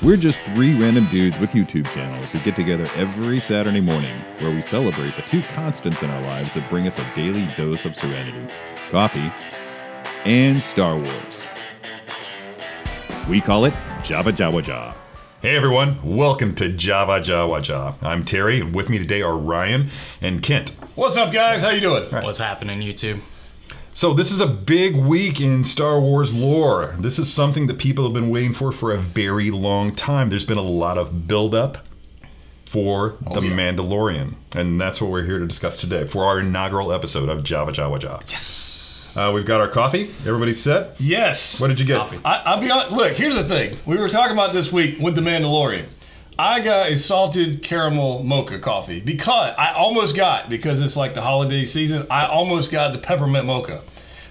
We're just three random dudes with YouTube channels who get together every Saturday morning where we celebrate the two constants in our lives that bring us a daily dose of serenity: coffee and Star Wars. We call it JavaJawaJaw. Hey everyone, welcome to JavaJawaJaw. I'm Terry, and with me today are Ryan and Kent. What's up, guys? How you doing? Right. What's happening, YouTube? So this is a big week in Star Wars lore. This is something that people have been waiting for a very long time. There's been a lot of build-up for The Mandalorian, and that's what we're here to discuss today for our inaugural episode of JavaJawaJaw. Yes. We've got our coffee. Everybody's set? Yes. What did you get? Coffee. I'll be honest. Look, here's the thing. We were talking about this week with The Mandalorian. I got a salted caramel mocha coffee because it's like the holiday season, I almost got the peppermint mocha.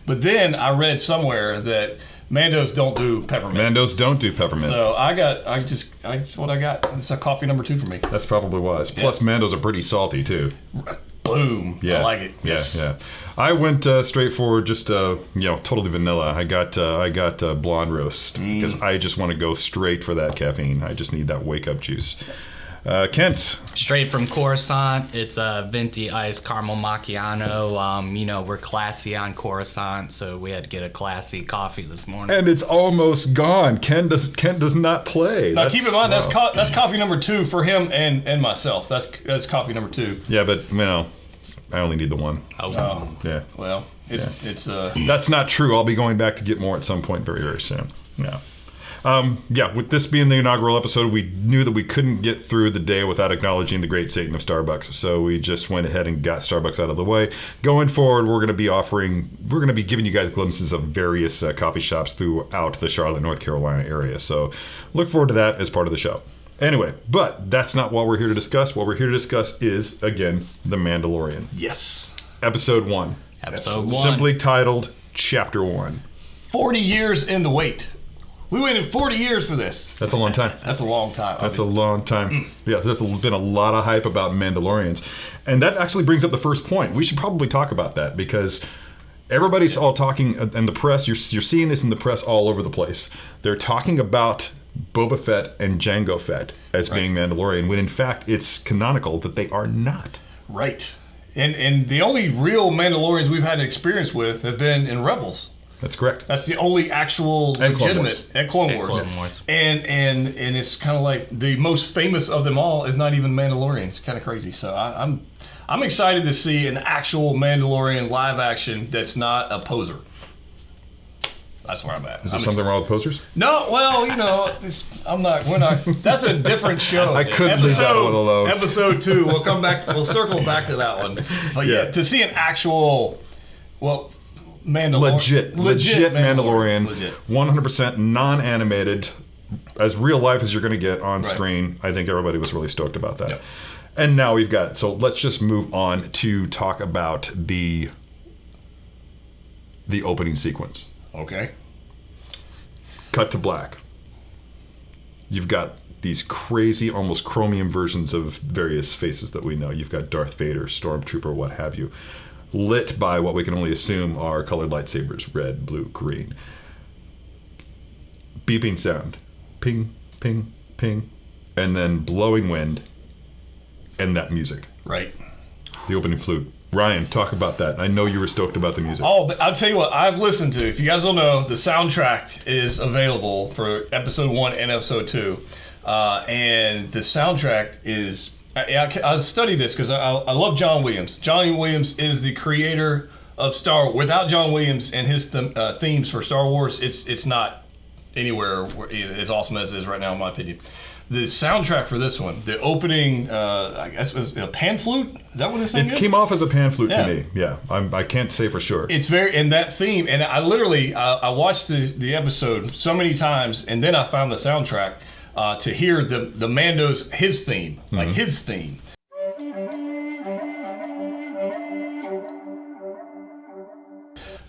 But then I read somewhere that Mandos don't do peppermint. Mandos don't do peppermint. So that's what I got. It's a coffee number 2 for me. That's probably wise. Plus, Mandos are pretty salty too. Boom. Yeah. I like it. Yes. Yeah. I went straight for just totally vanilla. I got blonde roast because I just want to go straight for that caffeine. I just need that wake up juice. Kent. Straight from Coruscant. It's a venti iced caramel macchiato. We're classy on Coruscant, so we had to get a classy coffee this morning. And it's almost gone. Kent does not play. Now keep in mind that's coffee number 2 for him and myself. That's coffee number 2. Yeah, but I only need the one. Oh. Yeah. Well, it's That's not true. I'll be going back to get more at some point very, very soon. Yeah. With this being the inaugural episode, we knew that we couldn't get through the day without acknowledging the great Satan of Starbucks. So we just went ahead and got Starbucks out of the way. Going forward, we're going to be giving you guys glimpses of various coffee shops throughout the Charlotte, North Carolina area. So look forward to that as part of the show. Anyway, but that's not what we're here to discuss. What we're here to discuss is, again, The Mandalorian. yes. Episode 1. Episode 1. Simply titled Chapter 1. 40 years in the wait. We waited 40 years for this. That's a long time. That's a long time. That's a long time. Yeah, there's been a lot of hype about Mandalorians. And that actually brings up the first point. We should probably talk about that because everybody's all talking in the press. You're seeing this in the press all over the place. They're talking about Boba Fett and Jango Fett as being Mandalorian, when in fact it's canonical that they are not. Right. And the only real Mandalorians we've had experience with have been in Rebels. That's correct. That's the only actual legitimate at Clone Wars. And it's kind of like the most famous of them all is not even Mandalorian. It's kind of crazy. So I'm excited to see an actual Mandalorian live action that's not a poser. That's where I'm at. Is there something wrong with posters? No, well, we're not. That's a different show. I couldn't leave that one alone. Episode 2, we'll come back, we'll circle back to that one. But yeah, to see an actual, legit Mandalorian, legit. 100% non-animated, as real life as you're going to get on screen. I think everybody was really stoked about that. Yep. And now we've got it. So let's just move on to talk about the opening sequence. Okay. Cut to black. You've got these crazy, almost chromium versions of various faces that we know. You've got Darth Vader, Stormtrooper, what have you, lit by what we can only assume are colored lightsabers: red, blue, green. Beeping sound. Ping, ping, ping. And then blowing wind. And that music. Right. The opening flute. Ryan, talk about that. I know you were stoked about the music. Oh, but I'll tell you what, I've listened to, if you guys don't know, the soundtrack is available for episode 1 and episode 2. And the soundtrack is, I study this because I love John Williams. John Williams is the creator of Star Wars. Without John Williams and his themes for Star Wars, it's not anywhere as awesome as it is right now, in my opinion. The soundtrack for this one, the opening, I guess was a pan flute. Is that what this thing is? It came off as a pan flute to me. Yeah, I can't say for sure. It's and that theme, and I literally, I watched the episode so many times, and then I found the soundtrack to hear the Mando's, his theme, like his theme.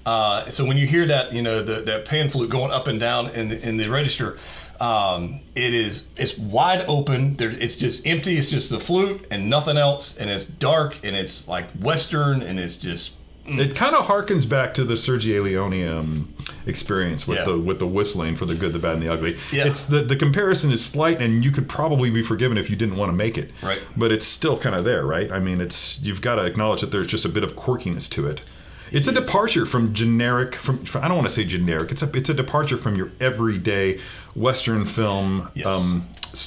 So when you hear that, that pan flute going up and down in the register, it's wide open. It's just empty. It's just the flute and nothing else. And it's dark and it's like Western and it's just It kind of harkens back to the Sergio Leone experience with the whistling for the good, the bad, and the ugly. Yeah. It's the comparison is slight, and you could probably be forgiven if you didn't want to make it. Right. But it's still kind of there, right? I mean, you've got to acknowledge that there's just a bit of quirkiness to it. It's a departure from generic. I don't want to say generic. It's a departure from your everyday Western film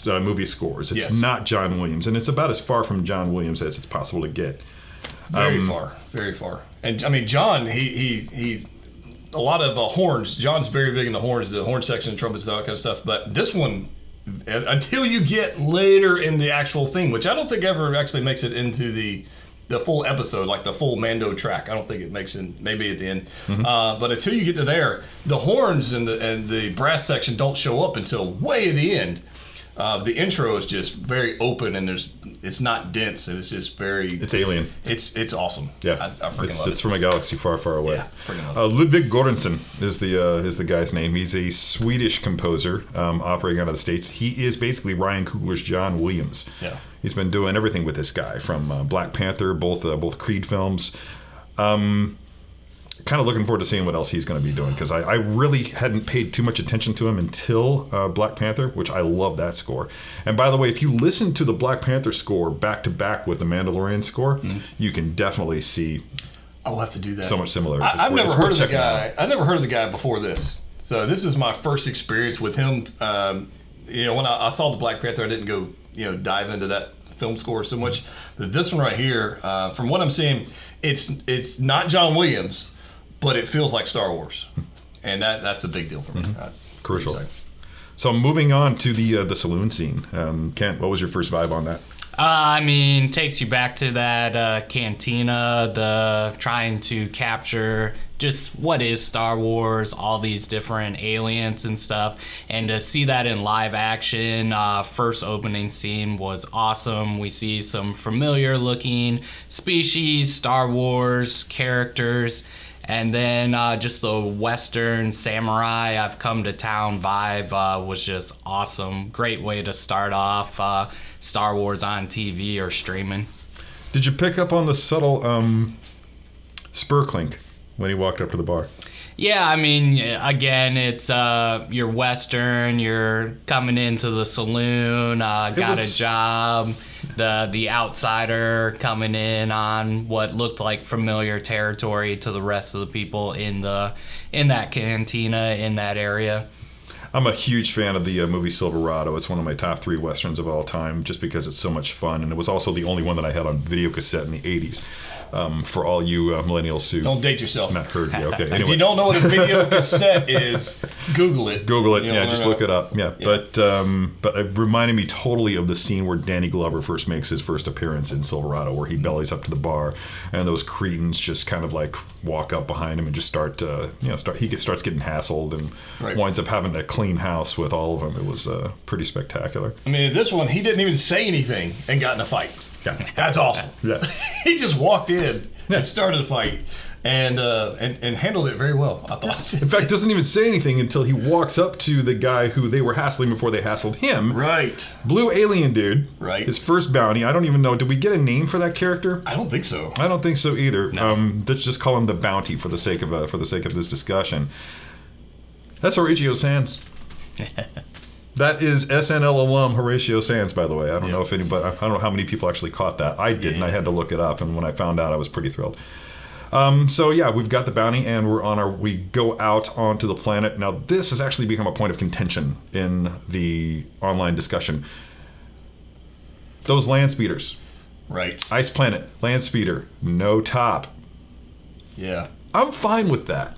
movie scores. It's not John Williams, and it's about as far from John Williams as it's possible to get. Very far. And I mean, John, he a lot of horns. John's very big in the horn section, trumpets, all that kind of stuff. But this one, until you get later in the actual thing, which I don't think ever actually makes it into the full episode, like the full Mando track. I don't think it makes it, maybe at the end. But until you get to there, the horns and the brass section don't show up until way at the end. The intro is just very open, and it's not dense, and it's just very. It's alien. It's awesome. Yeah, I freaking love it. It's from a galaxy far, far away. Yeah, freaking love it. Ludwig Göransson is the guy's name. He's a Swedish composer operating out of the States. He is basically Ryan Coogler's John Williams. Yeah, he's been doing everything with this guy from Black Panther, both Creed films. Kind of looking forward to seeing what else he's going to be doing, because I really hadn't paid too much attention to him until Black Panther, which I love that score. And by the way, if you listen to the Black Panther score back to back with the Mandalorian score, you can definitely see. I'll have to do that. So much similarity. I've never heard of the guy. I never heard of the guy before this, so this is my first experience with him. When I saw the Black Panther, I didn't go dive into that film score so much. But this one right here, from what I'm seeing, it's not John Williams, but it feels like Star Wars, and that's a big deal for me. Crucial. So moving on to the saloon scene, Kent, what was your first vibe on that? Takes you back to that cantina, the trying to capture just what is Star Wars, all these different aliens and stuff, and to see that in live action, first opening scene was awesome. We see some familiar looking species, Star Wars characters, and then just the Western samurai I've come to town vibe was just awesome. Great way to start off Star Wars on TV or streaming. Did you pick up on the subtle spur clink when he walked up to the bar? Yeah, again, it's you're Western, you're coming into the saloon, got a job, the outsider coming in on what looked like familiar territory to the rest of the people in that cantina, in that area. I'm a huge fan of the movie Silverado. It's one of my top 3 Westerns of all time, just because it's so much fun, and it was also the only one that I had on video cassette in the 80s. For all you millennials who don't date yourself. Not heard. Yeah, okay. Anyway. If you don't know what a video cassette is, Google it. Google it. Yeah, just look it up. Yeah. But it reminded me totally of the scene where Danny Glover first makes his first appearance in Silverado, where he bellies up to the bar, and those cretins just kind of like walk up behind him and just starts getting hassled and winds up having a clean house with all of them. It was pretty spectacular. This one, he didn't even say anything and got in a fight. Yeah. That's awesome. Yeah. He just walked in and started a fight and handled it very well, I thought. In fact, doesn't even say anything until he walks up to the guy who they were hassling before they hassled him. Right. Blue alien dude. Right. His first bounty. I don't even know. Did we get a name for that character? I don't think so. I don't think so either. No. Let's just call him the bounty for the sake of this discussion. That's Horatio Sands. That is SNL alum Horatio Sands, by the way. I don't know if anybody. I don't know how many people actually caught that. I didn't. I had to look it up, and when I found out, I was pretty thrilled. We've got the bounty, and we go out onto the planet. Now, this has actually become a point of contention in the online discussion. Those land speeders. Right. Ice planet, land speeder, no top. Yeah. I'm fine with that.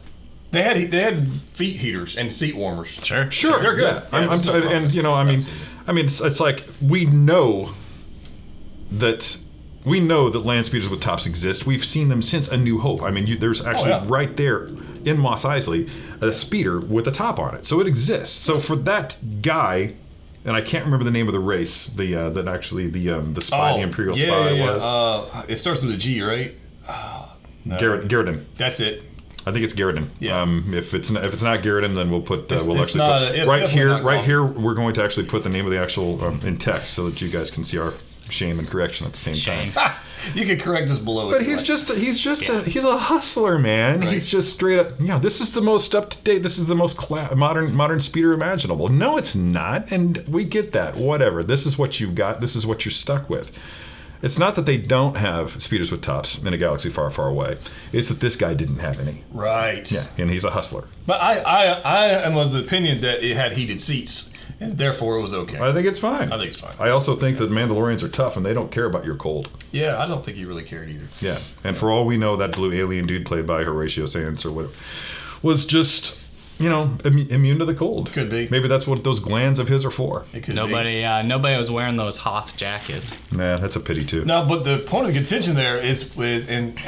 They had feet heaters and seat warmers. Sure, they're good. Yeah. It's like we know that land speeders with tops exist. We've seen them since A New Hope. There's actually right there in Mos Eisley a speeder with a top on it, so it exists. So for that guy, and I can't remember the name of the race, the spy, the Imperial spy was. It starts with a G, right? No. Garridan. That's it. I think it's Garridan. Yeah. If it's not Garridan, then we'll put right here. We're going to actually put the name of the actual in text so that you guys can see our shame and correction at the same Shame. time. You can correct us below. But if you he's like. he's a hustler, man. Right. He's just straight up. This is the most up to date. This is the most modern speeder imaginable. No, it's not, and we get that. Whatever. This is what you've got. This is what you're stuck with. It's not that they don't have speeders with tops in a galaxy far, far away. It's that this guy didn't have any. Right. Yeah, and he's a hustler. But I am of the opinion that it had heated seats, and therefore it was okay. I think it's fine. I think it's fine. I also think that Mandalorians are tough, and they don't care about your cold. Yeah, I don't think he really cared either. Yeah, and for all we know, that blue alien dude played by Horatio Sands or whatever was just, immune to the cold. Could be. Maybe that's what those glands of his are for. It could Nobody was wearing those Hoth jackets. Man, that's a pity too. be. No, but the point of contention there is with, and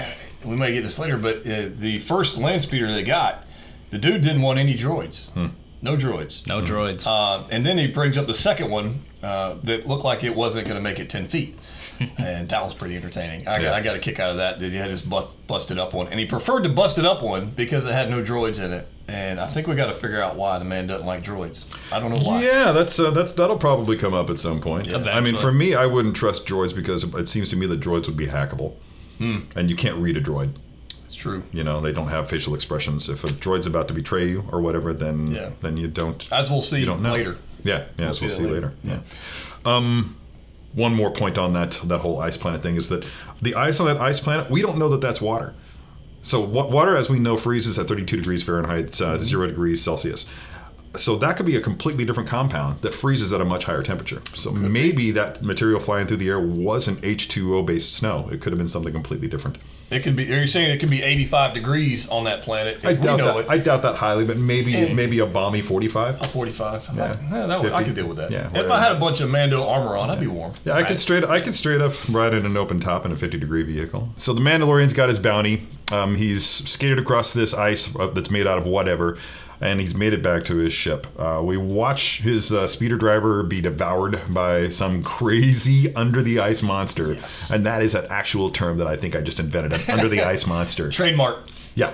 we may get this later, but the first land speeder they got, the dude didn't want any droids. No droids. No droids. And then he brings up the second one that looked like it wasn't going to make it 10 feet. And that was pretty entertaining. I got a kick out of that he had this busted up one. And he preferred to bust it up one because it had no droids in it. And I think we got to figure out why the man doesn't like droids. I don't know why. Yeah, that'll probably come up at some point. Yeah. I mean, for me, I wouldn't trust droids because it seems to me that droids would be hackable. And you can't read a droid. It's true. They don't have facial expressions. If a droid's about to betray you or whatever, then you don't. As we'll see don't know. later. Yeah, as we'll see later. Yeah. One more point on that whole ice planet thing is that the ice on that ice planet, we don't know that that's water. So water, as we know, freezes at 32 degrees Fahrenheit, 0 degrees Celsius. So that could be a completely different compound that freezes at a much higher temperature. So maybe that material flying through the air wasn't H2O-based snow. It could have been something completely different. It could be. Are you saying it could be 85 degrees on that planet? I doubt that highly, but maybe a balmy 45. A 45. Yeah. I could deal with that. Yeah, if I had a bunch of Mando armor on, I'd be warm. Yeah, I could straight up ride in an open top in a 50-degree vehicle. So the Mandalorian's got his bounty. He's skated across this ice that's made out of whatever, and he's made it back to his ship. We watch his speeder driver be devoured by some crazy under-the-ice monster. Yes. And that is an actual term that I think I just invented, an under-the-ice monster. Trademark. Yeah.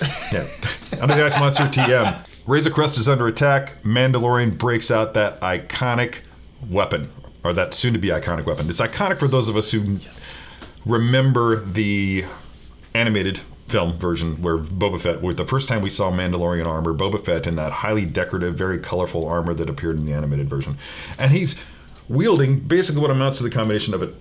Under-the-ice monster TM. Razor Crest is under attack. Mandalorian breaks out that iconic weapon, or that soon-to-be iconic weapon. It's iconic for those of us who remember the animated film version where Boba Fett, with the first time we saw Mandalorian armor, Boba Fett in that highly decorative, very colorful armor that appeared in the animated version. And he's wielding basically what amounts to the combination of a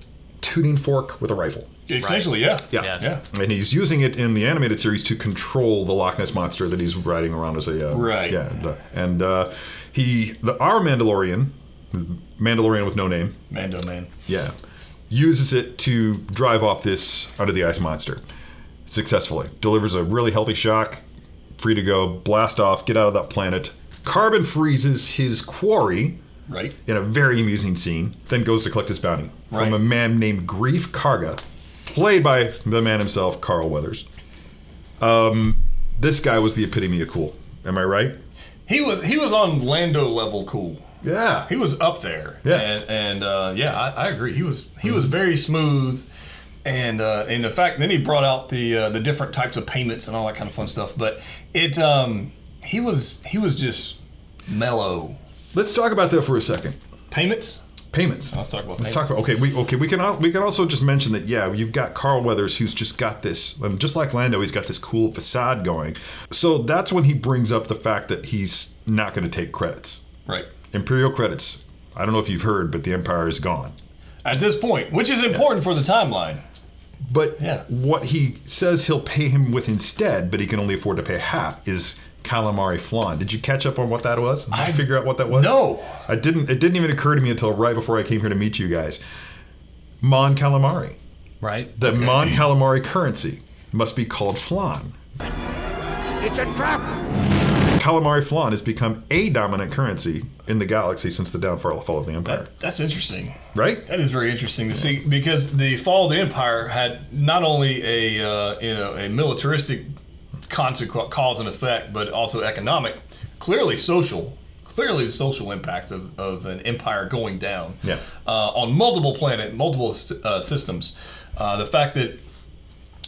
tuning fork with a rifle. Essentially, yeah. Yes. Yeah. And he's using it in the animated series to control the Loch Ness monster that he's riding around as a... Right. Yeah. Our Mandalorian with no name. Mando man. Yeah. Uses it to drive off this under-the-ice monster. Successfully. Delivers a really healthy shock. Free to go. Blast off. Get out of that planet. Carbon freezes his quarry. Right. In a very amusing scene. Then goes to collect his bounty. Right. From a man named Grief Karga. Played by the man himself, Carl Weathers. This guy was the epitome of cool. Am I right? He was on Lando level cool. Yeah. He was up there. Yeah. And I agree. He was very smooth. And in fact, then he brought out the different types of payments and all that kind of fun stuff. But he was just mellow. Let's talk about that for a second. Payments. Payments. Let's talk about Let's payments. talk about we can also just mention that you've got Carl Weathers who's just got this, just like Lando, he's got this cool facade going. So that's when he brings up the fact that he's not going to take credits. Right. Imperial credits. I don't know if you've heard, but the Empire is gone. At this point, which is important for the timeline. But Yeah. what he says he'll pay him with instead, but he can only afford to pay half, is Calamari flan. Did you catch up on what that was? Did you figure out what that was? No. It didn't even occur to me until right before I came here to meet you guys. Mon Calamari. Right. The Mon Calamari currency must be called flan. It's a trap! Calamari flan has become a dominant currency in the galaxy since the downfall of the Empire. That's interesting. Right? That is very interesting to see, because the fall of the Empire had not only a militaristic consequence, cause and effect, but also economic, clearly social impacts of an empire going down. Yeah. On multiple systems. The fact that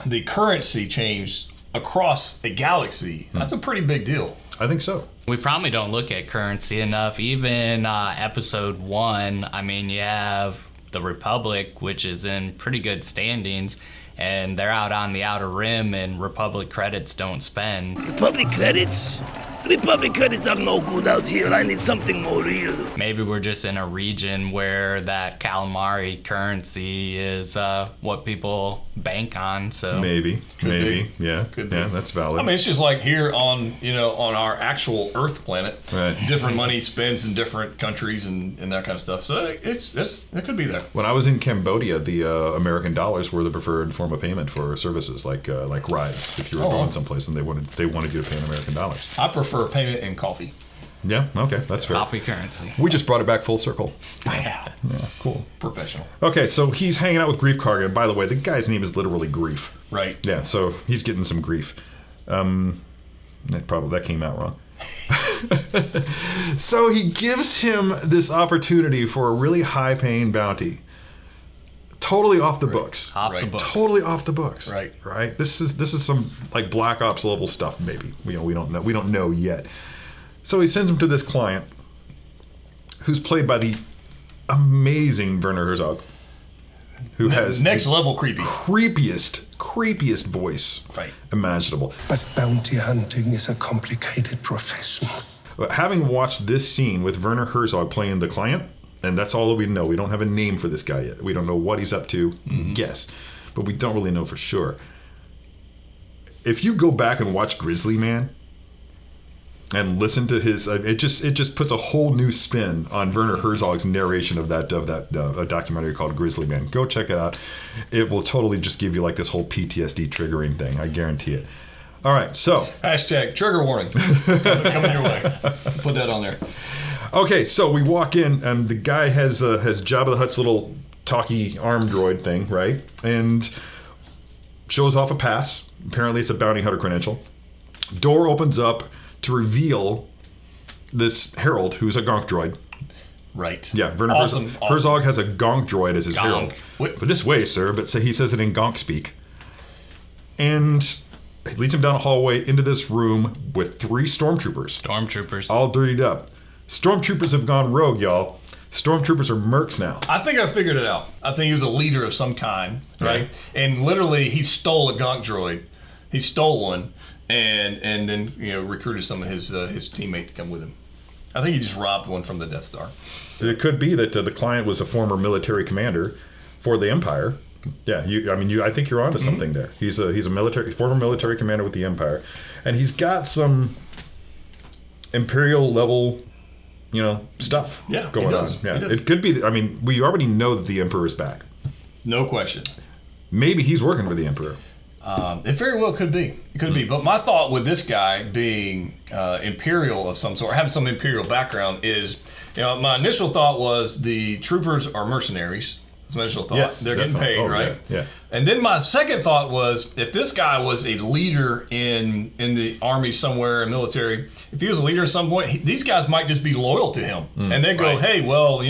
the currency changed across a galaxy, that's a pretty big deal. I think so. We probably don't look at currency enough. Even episode 1, I mean, you have the Republic, which is in pretty good standings, and they're out on the Outer Rim, and Republic credits don't spend. Republic credits? Republic credits are no good out here. I need something more real. Maybe we're just in a region where that Calamari currency is what people bank on. So Maybe. Yeah. Could be. Yeah, that's valid. I mean, it's just like here on on our actual Earth planet. Right. Different money spends in different countries and that kind of stuff. So it could be there. When I was in Cambodia, the American dollars were the preferred form of payment for services like rides. If you were going someplace and they wanted you to pay in American dollars. I prefer payment in coffee. Yeah. Okay. That's fair. coffee currency. We just brought it back full circle. Yeah. Yeah. Cool. Professional. Okay. So he's hanging out with Grief Karga. And by the way, the guy's name is literally Grief. Right. Yeah. So he's getting some grief. That came out wrong. So he gives him this opportunity for a really high-paying bounty. Totally off the books. Off the Right. books. Totally off the books. Right. Right. This is some like Black Ops level stuff. Maybe we don't know yet. So he sends him to this client, who's played by the amazing Werner Herzog, who has Next the level creepy. creepiest voice Right. imaginable. But bounty hunting is a complicated profession. But having watched this scene with Werner Herzog playing the client, and that's all that we know. We don't have a name for this guy yet. We don't know what he's up to. Guess, but we don't really know for sure. If you go back and watch Grizzly Man and listen to his, it just puts a whole new spin on Werner Herzog's narration of that documentary called Grizzly Man. Go check it out. It will totally just give you like this whole PTSD triggering thing. I guarantee it. All right, so Hashtag trigger warning. Coming your way. Put that on there. okay, so we walk in and the guy has Jabba the Hutt's little talkie arm droid thing, right? And shows off a pass. Apparently, it's a bounty hunter credential. Door opens up to reveal this herald who's a gonk droid. Right. Yeah, Werner Awesome. Herzog has a gonk droid as his Gonk. herald. Wait. But this way, sir, but he says it in gonk speak. And he leads him down a hallway into this room with 3 stormtroopers, Stormtroopers. all dirtied up. Stormtroopers have gone rogue, y'all. Stormtroopers are mercs now. I think I figured it out. I think he was a leader of some kind, right? And literally, he stole a gonk droid. He stole one, and then recruited some of his teammate to come with him. I think he just robbed one from the Death Star. It could be that the client was a former military commander for the Empire. Yeah, I think you're onto something there. He's a former military commander with the Empire, and he's got some Imperial level, stuff going he does. on. Yeah, He does. it could be. I mean, we already know that the Emperor is back. No question. Maybe he's working for the Emperor. It very well could be. It could be. But my thought with this guy being Imperial of some sort, having some Imperial background is, my initial thought was the troopers are mercenaries. That's my initial thought. Yes, They're getting definitely. paid, Oh, right? yeah. And then my second thought was, if this guy was a leader in the army somewhere, military, if he was a leader at some point, these guys might just be loyal to him. And then go, hey, well,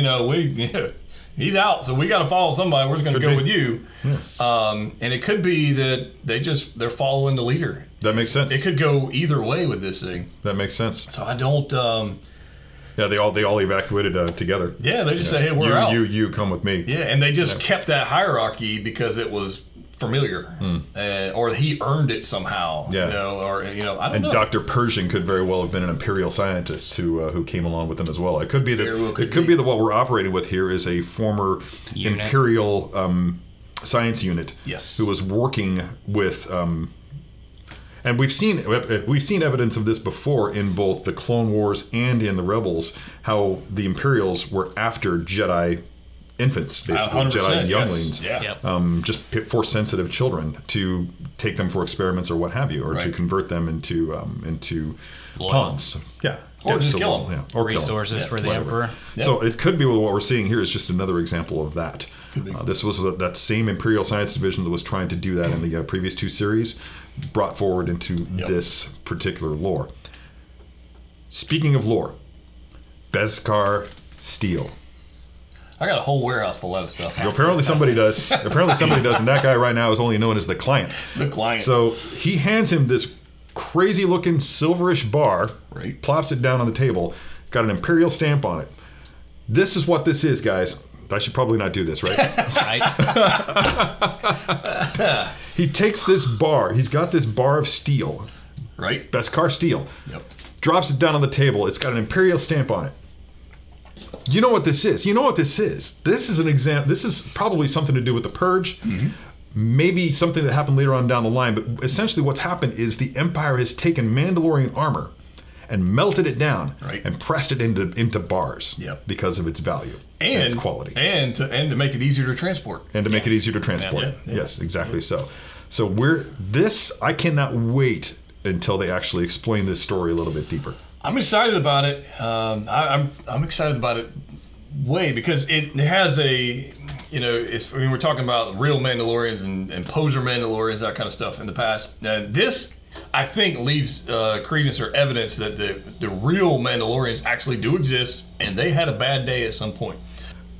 he's out, so we got to follow somebody. We're just going to go with you. And it could be that they're following the leader. That makes sense. It could go either way with this thing. That makes sense. So I don't. Yeah, they all evacuated together. Yeah, they just say, hey, we're out. You come with me. Yeah, and they just kept that hierarchy because it was familiar, or he earned it somehow. Yeah. I don't And know. Dr. Pershing could very well have been an Imperial scientist who came along with them as well. It could be that Very well it could be that what we're operating with here is a former Unit. Imperial science unit. Yes. Who was working with. And we've seen evidence of this before in both the Clone Wars and in the Rebels, how the Imperials were after Jedi infants, basically 100%, Jedi yes. younglings, Yeah. Yep. just force sensitive children to take them for experiments or what have you, or to Right. convert them into Loyal. pawns. Yeah. Or just so kill loyal, them. yeah. Or kill 'em. Resources for the whatever. Emperor. So it could be what we're seeing here is just another example of that. This was that same Imperial Science Division that was trying to do that in the previous 2 series, brought forward into this particular lore. Speaking of lore, Beskar Steel. I got a whole warehouse full of stuff. Apparently somebody does. And that guy right now is only known as the client. The client. So he hands him this crazy looking silverish bar, Right. plops it down on the table, got an Imperial stamp on it. This is what this is, guys. I should probably not do this, right? Right? He takes this bar. He's got this bar of steel, Right? Beskar steel. Yep. Drops it down on the table. It's got an Imperial stamp on it. You know what this is. This is an example. This is probably something to do with the Purge. Maybe something that happened later on down the line. But essentially what's happened is the Empire has taken Mandalorian armor and melted it down and pressed it into bars because of its value and its quality. And to make it easier to transport. And to make it easier to transport. Yeah. Yes, exactly so. So I cannot wait until they actually explain this story a little bit deeper. I'm excited about it. I'm excited about it because it has a, we're talking about real Mandalorians and poser Mandalorians, that kind of stuff in the past. This, I think, leads credence or evidence that the real Mandalorians actually do exist, and they had a bad day at some point.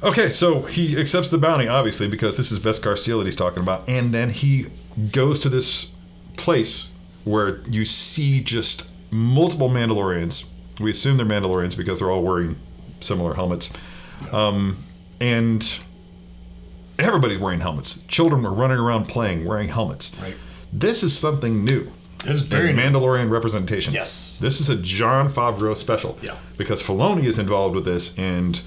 Okay, so he accepts the bounty, obviously, because this is Beskar Steel that he's talking about, and then he goes to this place where you see just multiple Mandalorians. We assume they're Mandalorians because they're all wearing similar helmets. And everybody's wearing helmets. Children are running around playing, wearing helmets. Right. This is something new. It's very new. Mandalorian representation. Yes. This is a Jon Favreau special. Yeah. Because Filoni is involved with this, and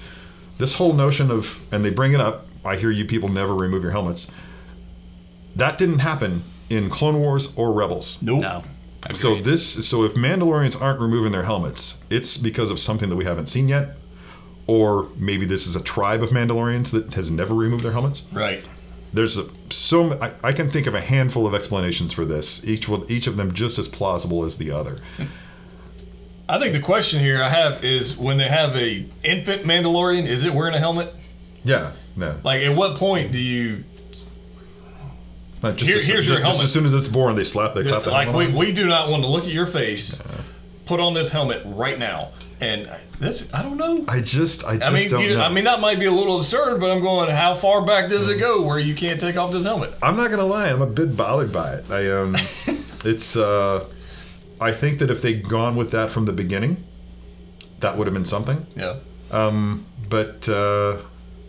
this whole notion of, and they bring it up, I hear you people never remove your helmets. That didn't happen in Clone Wars or Rebels. Nope. No. So Agreed. if Mandalorians aren't removing their helmets, it's because of something that we haven't seen yet, or maybe this is a tribe of Mandalorians that has never removed their helmets. Right. There's I can think of a handful of explanations for this, each of them just as plausible as the other. I think the question here I have is, when they have a infant Mandalorian, is it wearing a helmet? Yeah, no. Like, at what point do you? Here's your helmet. Just as soon as it's born, they clap the helmet on. We do not want to look at your face. Put on this helmet right now. And this, I don't know. I just don't know. I mean, that might be a little absurd, but I'm going, how far back does it go where you can't take off this helmet? I'm not gonna lie, I'm a bit bothered by it. I think that if they'd gone with that from the beginning, that would have been something. Yeah. But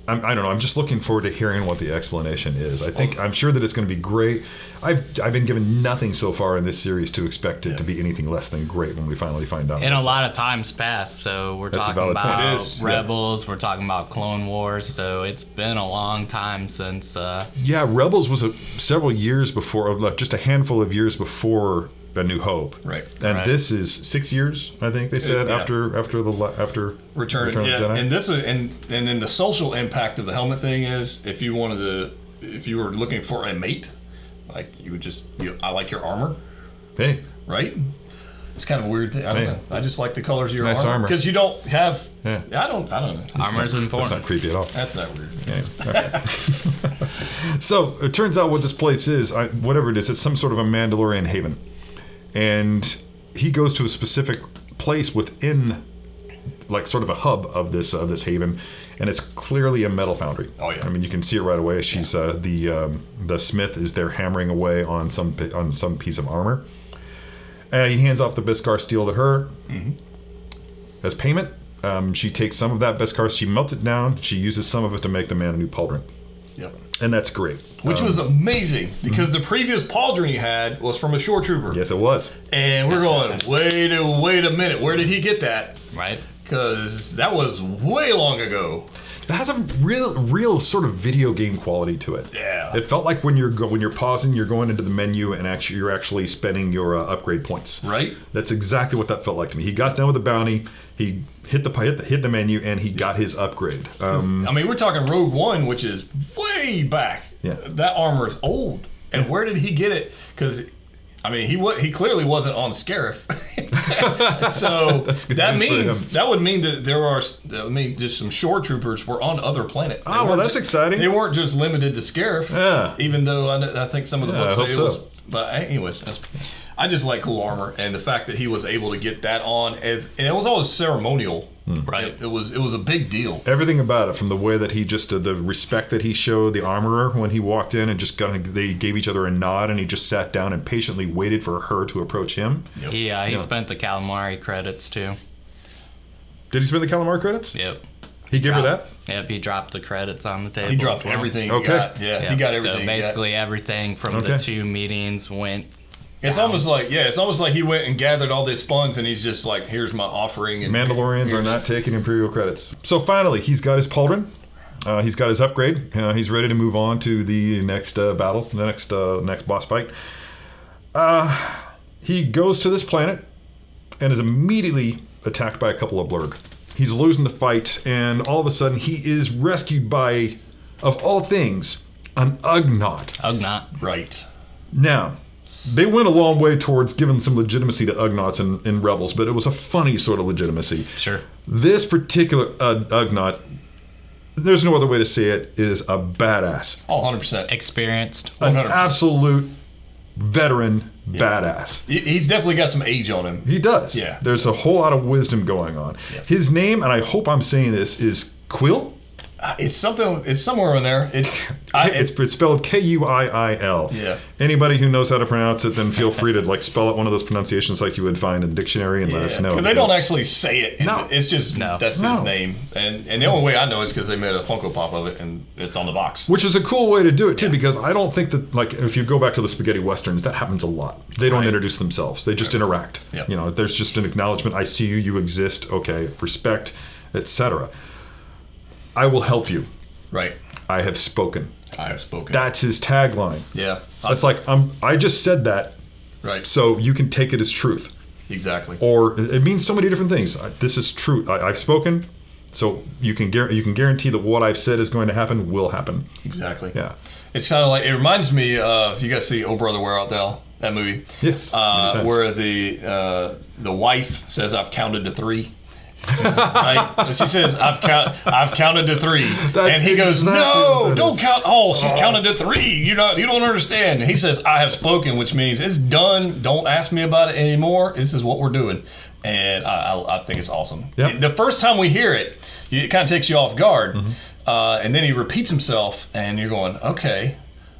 I don't know. I'm just looking forward to hearing what the explanation is. I'm sure that it's going to be great. I've been given nothing so far in this series to expect it to be anything less than great when we finally find out. And a lot of time's passed, so we're That's a talking valid about point. Rebels, we're talking about Clone Wars, so it's been a long time since... Yeah, Rebels was several years before, just a handful of years before A New Hope. Right. And this is 6 years, I think they said, after Return of the Jedi. And this is, and then the social impact of the helmet thing is, if you were looking for a mate, like you would just, I like your armor. Hey. Right? It's kind of a weird thing. I don't know. I just like the colors of your nice armor. because you don't have. Yeah. I don't know. Armor's important. That's not creepy at all. That's not weird. Yeah, okay. So it turns out what this place is, whatever it is, it's some sort of a Mandalorian haven. And he goes to a specific place within, like, sort of a hub of this haven, and it's clearly a metal foundry. Oh yeah. I mean, you can see it right away. She's the smith is there hammering away on some piece of armor. He hands off the Beskar steel to her as payment. She takes some of that Beskar, she melts it down. She uses some of it to make the man a new pauldron. Yep. And that's great. Which was amazing, because the previous pauldron he had was from a shore trooper. Yes, it was. And we're going, wait a minute, where did he get that? Right. Because that was way long ago. That has a real sort of video game quality to it. Yeah. It felt like when you're pausing, you're going into the menu, and you're actually spending your upgrade points. Right. That's exactly what that felt like to me. He got done with the bounty, he hit the menu, and he got his upgrade. I mean, we're talking Rogue One, which is way back. Yeah. That armor is old, and where did he get it? Because, I mean, he clearly wasn't on Scarif. So that would mean that just some shore troopers were on other planets. That's exciting. They weren't just limited to Scarif. Yeah. Even though I think some of the books say it was. So. But anyways, I just like cool armor, and the fact that he was able to get that on, and it was always ceremonial. Right. It was a big deal. Everything about it, from the way that he just the respect that he showed the armorer when he walked in, and they gave each other a nod, and he just sat down and patiently waited for her to approach him. Yep. He spent the Calamari credits too. Did he spend the Calamari credits? Yep. He gave her that? Yep, he dropped the credits on the table. He dropped as well. everything he Okay. got. Yeah, Yep. he got everything. So basically everything from the 2 meetings went. It's almost like he went and gathered all these funds and he's just like, here's my offering. And Mandalorians are not taking Imperial credits. So finally, he's got his pauldron. He's got his upgrade. He's ready to move on to the next battle, the next boss fight. He goes to this planet and is immediately attacked by a couple of Blurrg. He's losing the fight, and all of a sudden he is rescued by, of all things, an Ugnaught. Ugnaught. Right. Now, they went a long way towards giving some legitimacy to Ugnaughts in Rebels, but it was a funny sort of legitimacy. Sure. This particular Ugnaught, there's no other way to say it, is a badass. Oh, 100%. Experienced. An 100%. absolute veteran badass. He's definitely got some age on him. He does. Yeah. There's a whole lot of wisdom going on. Yeah. His name, and I hope I'm saying this, is Kuiil. It's somewhere in there. It's spelled Kuiil. Yeah. Anybody who knows how to pronounce it, then feel free to spell it one of those pronunciations like you would find in the dictionary and let us know. Because they don't actually say it. No. It's just that's his name. And the only way I know is because they made a Funko Pop of it and it's on the box. Which is a cool way to do it too, because I don't think that if you go back to the spaghetti westerns, that happens a lot. They don't introduce themselves; they just interact. Yeah. There's just an acknowledgement. I see you. You exist. Okay, respect, etc. I will help you. Right. I have spoken. I have spoken. That's his tagline. Yeah. That's I just said that. Right. So you can take it as truth. Exactly. Or it means so many different things. This is true. I've spoken, so you can guarantee that what I've said is going to happen will happen. Exactly. Yeah. It's kind of like, it reminds me of, you guys see Oh Brother Where Art Thou, that movie? Yes. Many times. Where the wife says, I've counted to 3. Right? And she says, I've counted to 3. And he goes, no, don't count. Oh, she's counted to 3. You don't understand. And he says, I have spoken, which means it's done. Don't ask me about it anymore. This is what we're doing. And I think it's awesome. Yep. The first time we hear it, it kind of takes you off guard. And then he repeats himself, and you're going, okay,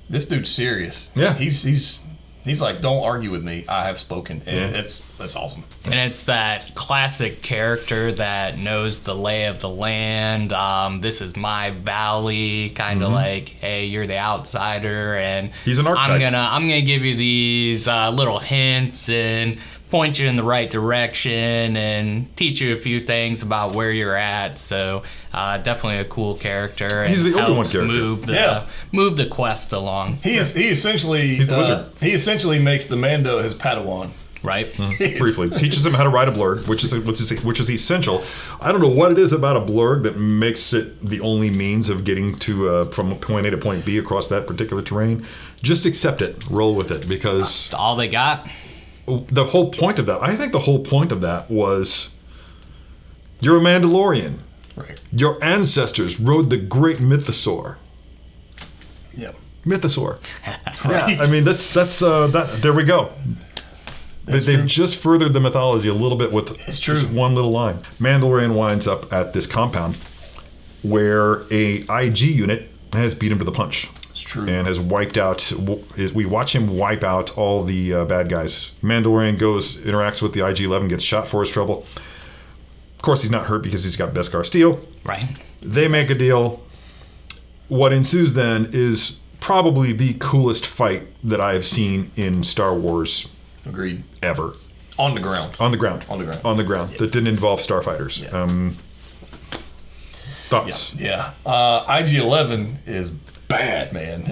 this dude's serious. Yeah. He's like, don't argue with me. I have spoken. And that's awesome. And it's that classic character that knows the lay of the land. This is my valley, kind of like, hey, you're the outsider, and he's an archetype. I'm gonna give you these little hints and point you in the right direction and teach you a few things about where you're at. So definitely a cool character. He's the Obi-Wan helps character. Move the quest along. He's the wizard. He essentially makes the Mando his Padawan. Right. Briefly teaches him how to ride a Blurrg, which is essential. I don't know what it is about a Blurrg that makes it the only means of getting to from point A to point B across that particular terrain. Just accept it, roll with it, because That's all they got. The whole point of that, I think the whole point of that was, you're a Mandalorian. Right. Your ancestors rode the great mythosaur. Yeah. Mythosaur. Yeah, I mean that's that. There we go. They've just furthered the mythology a little bit with just one little line. Mandalorian winds up at this compound where a IG unit has beat him to the punch. It's true. And has wiped out. We watch him wipe out all the bad guys. Mandalorian interacts with the IG-11, gets shot for his trouble. Of course, he's not hurt because he's got Beskar steel. Right. They make a deal. What ensues then is probably the coolest fight that I have seen in Star Wars. Agreed. Ever. On the ground. On the ground. On the ground. On the ground. Yeah. That didn't involve starfighters. Yeah. Thoughts? Yeah. IG-11 is bad, man.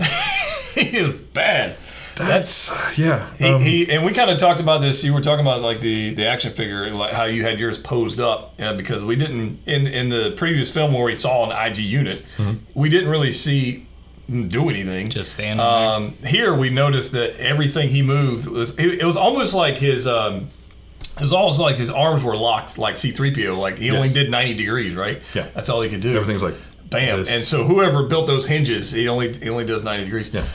He is bad. That's yeah. He and we kind of talked about this. You were talking about like the action figure, like how you had yours posed up, because we didn't in the previous film where we saw an IG unit, we didn't really see him do anything. Just standing there. Here we noticed that everything he moved it was almost like his almost like his arms were locked like C-3PO. Like he only did 90 degrees, right? Yeah. That's all he could do. Everything's like bam. this. And so whoever built those hinges, he only does 90 degrees. Yeah.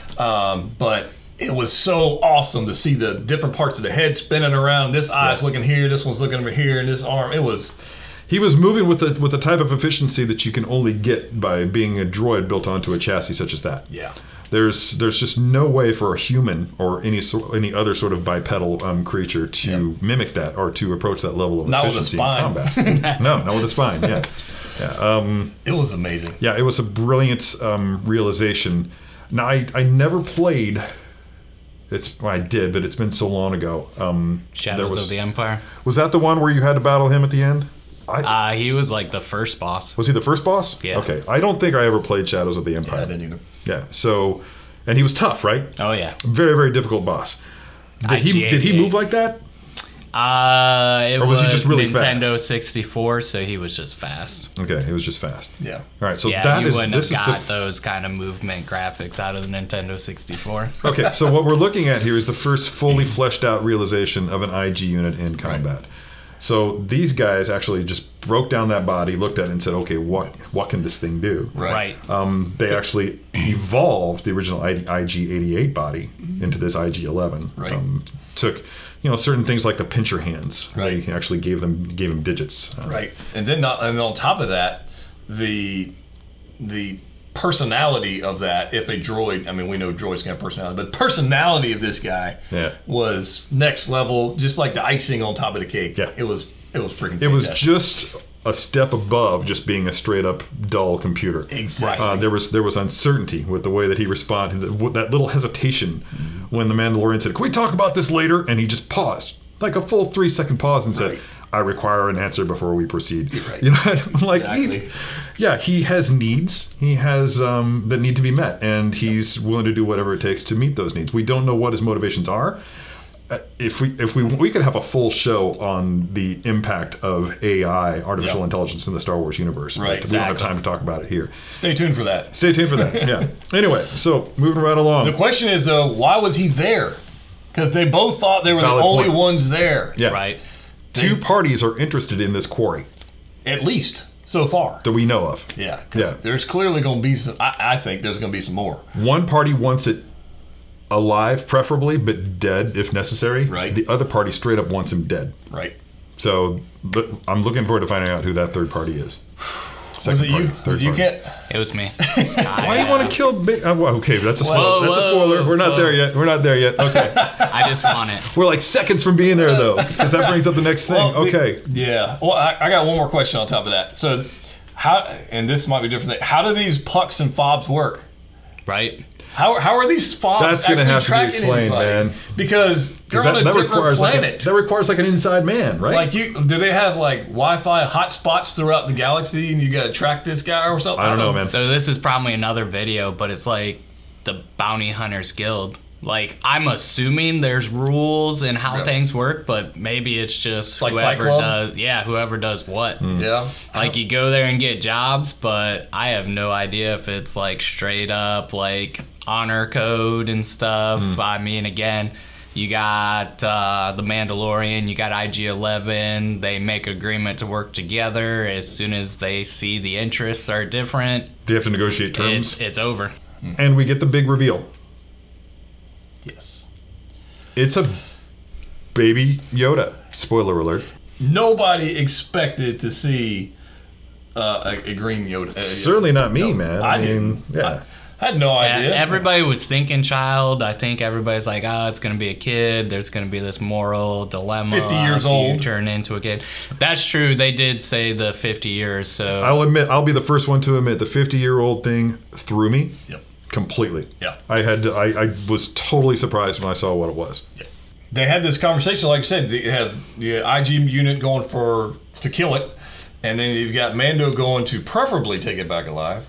But it was so awesome to see the different parts of the head spinning around. This eye's looking here, this one's looking over here, and this arm. He was moving with the type of efficiency that you can only get by being a droid built onto a chassis such as that. Yeah. There's just no way for a human or any other sort of bipedal creature to mimic that or to approach that level of Not efficiency with a in combat. No, not with a spine. Yeah. It was amazing. Yeah, it was a brilliant realization. Now, I never played. I did, but it's been so long ago. Shadows of the Empire. Was that the one where you had to battle him at the end? He was like the first boss. Was he the first boss? Yeah. Okay. I don't think I ever played Shadows of the Empire. Yeah, I didn't either. Yeah. So, and he was tough, right? Oh yeah. Very, very difficult boss. Did he move like that? It Or was he just really Nintendo fast? 64, so he was just fast. Okay, he was just fast. Yeah. All right. So Yeah, that you is wouldn't this have is got those kind of movement graphics out of the Nintendo 64. Okay, so what we're looking at here is the first fully fleshed out realization of an IG unit in combat. So these guys actually just broke down that body, looked at it, and said, "Okay, what can this thing do?" Right. They actually evolved the original IG-88 body into this IG-11. Right. Took certain things like the pincher hands. Right. They actually gave him digits. Right. And then on top of that, the personality of that, if a droid, I mean, we know droids can have personality, but the personality of this guy was next level, just like the icing on top of the cake. Yeah. It was freaking It was fantastic. just a step above just being a straight up dull computer. Exactly. There was uncertainty with the way that he responded, with that little hesitation when the Mandalorian said, "Can we talk about this later?" And he just paused, like a full 3-second pause, and said, Right. "I require an answer before we proceed." Right. I'm like, Exactly. he has needs. He has that need to be met, and he's willing to do whatever it takes to meet those needs. We don't know what his motivations are. If we could have a full show on the impact of AI, artificial intelligence, in the Star Wars universe. Right, But we don't have time to talk about it here. Stay tuned for that. Stay tuned for that. Yeah. Anyway, so moving right along. The question is, why was he there? Because they both thought they were Valid the only point. ones there. Yeah. Right. Two parties are interested in this quarry At least so far. that we know of. Yeah. Because there's clearly going to be some. I think there's going to be some more. One party wants it alive, preferably, but dead if necessary. Right. The other party straight up wants him dead. Right. So, but I'm looking forward to finding out who that third party is. Was it you? Third Was it you, party. Kit? It was me. Why do you want to kill? Well, okay, that's a spoiler. That's a whoa, spoiler. We're not whoa. there yet. We're not there yet. Okay, I just want it. we're like seconds from being there though, because that brings up the next thing. Well, Okay. Yeah. Well, I got one more question on top of that. So, how? And this might be different. How do these pucks and fobs work? Right? How are these fobs? That's gonna actually have to be tracking explained, anybody? man. Because they're on a different planet. that requires like an inside man, right? Do they have like Wi-Fi hotspots throughout the galaxy, and you got to track this guy or something? I don't know, man. So this is probably another video, but it's like the Bounty Hunters Guild. Like, I'm assuming there's rules and how things work, but maybe it's just like Fight whoever Club? does, whoever does what. Yeah. Like, you go there and get jobs, but I have no idea if it's like straight up like honor code and stuff. I mean, again, you got the Mandalorian, you got IG-11. They make agreement to work together. As soon as they see the interests are different, Do you have to negotiate terms? it's over. And we get the big reveal. Yes. It's a baby Yoda. Spoiler alert. Nobody expected to see a green Yoda. Certainly not me, No, man. I I mean, didn't. yeah. I had no idea. Everybody was thinking child. I think everybody's like, it's going to be a kid. There's going to be this moral dilemma. 50 years after you old. turn into a kid. That's true. They did say the 50 years. So I'll admit, I'll be the first one to admit the 50-year-old thing threw me. Yep. Completely. Yeah. I was totally surprised when I saw what it was. They had this conversation, like I said, they have the IG unit going to kill it, and then you've got Mando going to preferably take it back alive.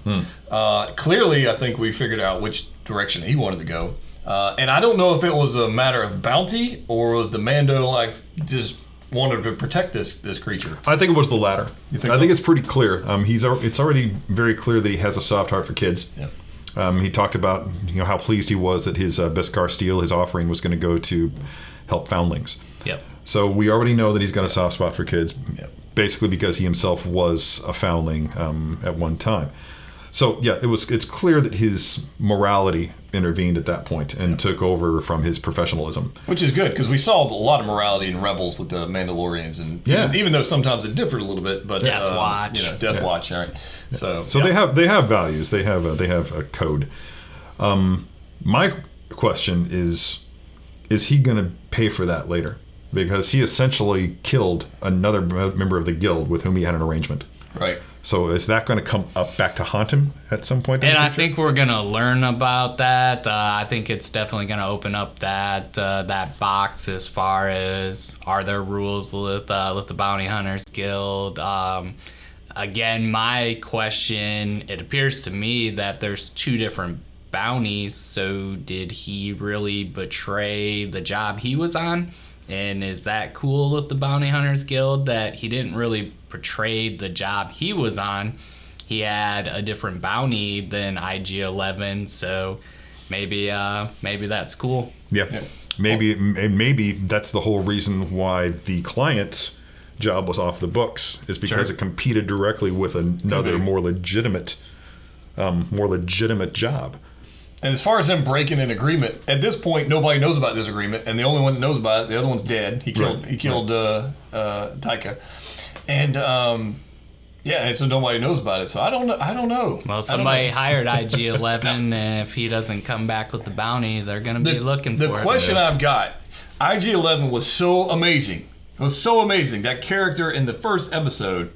Clearly, I think we figured out which direction he wanted to go. And I don't know if it was a matter of bounty or was the Mando like just wanted to protect this creature. I think it was the latter. You think I so? think it's pretty clear. It's already very clear that he has a soft heart for kids. Yeah. He talked about how pleased he was that his Beskar steel, his offering, was going to go to help foundlings. Yep. So we already know that he's got a soft spot for kids, Yep. basically because he himself was a foundling at one time. So yeah, it's clear that his morality intervened at that point and took over from his professionalism. Which is good, because we saw a lot of morality in Rebels with the Mandalorians, and even though sometimes it differed a little bit, but Death Watch. Death Watch, all right. So they have values. They have a code. My question is he going to pay for that later? Because he essentially killed another member of the guild with whom he had an arrangement. right. So is that going to come up back to haunt him at some point? And I think we're gonna learn about that. I think it's definitely gonna open up that box as far as are there rules with the Bounty Hunters Guild. Again, my question: it appears to me that there's two different bounties. So did he really betray the job he was on? And is that cool with the Bounty Hunters Guild that he didn't really portray the job he was on? He had a different bounty than IG-11, so maybe that's cool. Yeah. Maybe that's the whole reason why the client's job was off the books, is because it competed directly with another more legitimate job. And as far as them breaking an agreement, at this point nobody knows about this agreement, and the only one that knows about it, the other one's dead. He killed Taika, and and so nobody knows about it. So I don't know. Well, somebody hired IG-11, and if he doesn't come back with the bounty, they're going to be looking for it. The question I've got: IG-11 was so amazing. It was so amazing, that character in the first episode.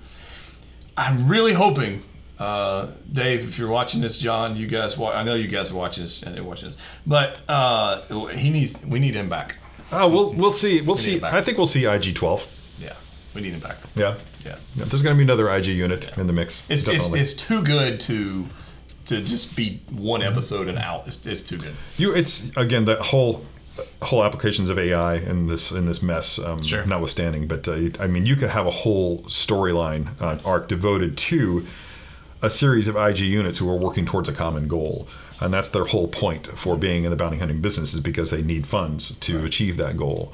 I'm really hoping. Dave, if you're watching this, John, you guys, I know you guys are watching this and they're watching this, but we need him back. Oh, we'll see. We'll see. I think we'll see IG-12. Yeah, we need him back. Yeah. There's going to be another IG unit in the mix. It's too good to just be one episode and out. It's too good. It's again the whole applications of AI in this mess, notwithstanding. But I mean, you could have a whole storyline arc devoted to a series of IG units who are working towards a common goal. And that's their whole point for being in the bounty hunting business, is because they need funds to achieve that goal.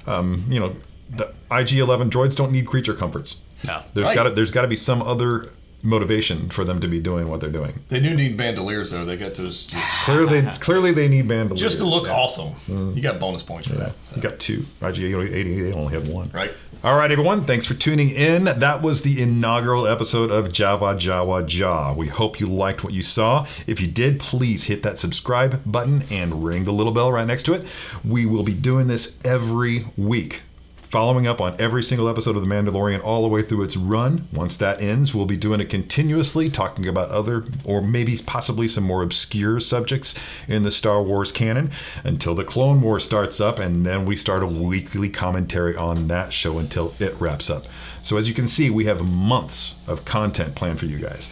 The IG-11 droids don't need creature comforts. No. There's got to be some other motivation for them to be doing what they're doing. They do need bandoliers, though. They got those. Clearly they need bandoliers. Just to look awesome. You got bonus points for that. So. You got 2. IG-88 only had 1. Right. All right, everyone. Thanks for tuning in. That was the inaugural episode of JavaJawaJaw. We hope you liked what you saw. If you did, please hit that subscribe button and ring the little bell right next to it. We will be doing this every week, following up on every single episode of The Mandalorian all the way through its run. Once that ends, we'll be doing it continuously, talking about other, or maybe possibly some more obscure subjects in the Star Wars canon, until the Clone Wars starts up, and then we start a weekly commentary on that show until it wraps up. So as you can see, we have months of content planned for you guys.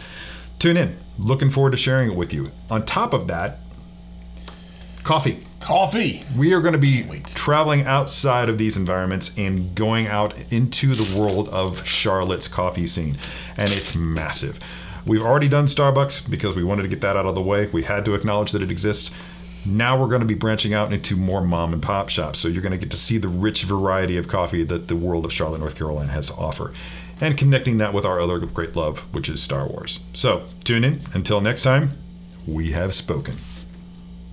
Tune in. Looking forward to sharing it with you. On top of that, coffee. We are going to be traveling outside of these environments and going out into the world of Charlotte's coffee scene. And it's massive. We've already done Starbucks because we wanted to get that out of the way. We had to acknowledge that it exists. Now we're going to be branching out into more mom and pop shops. So you're going to get to see the rich variety of coffee that the world of Charlotte, North Carolina has to offer, and connecting that with our other great love, which is Star Wars. So tune in. Until next time, we have spoken.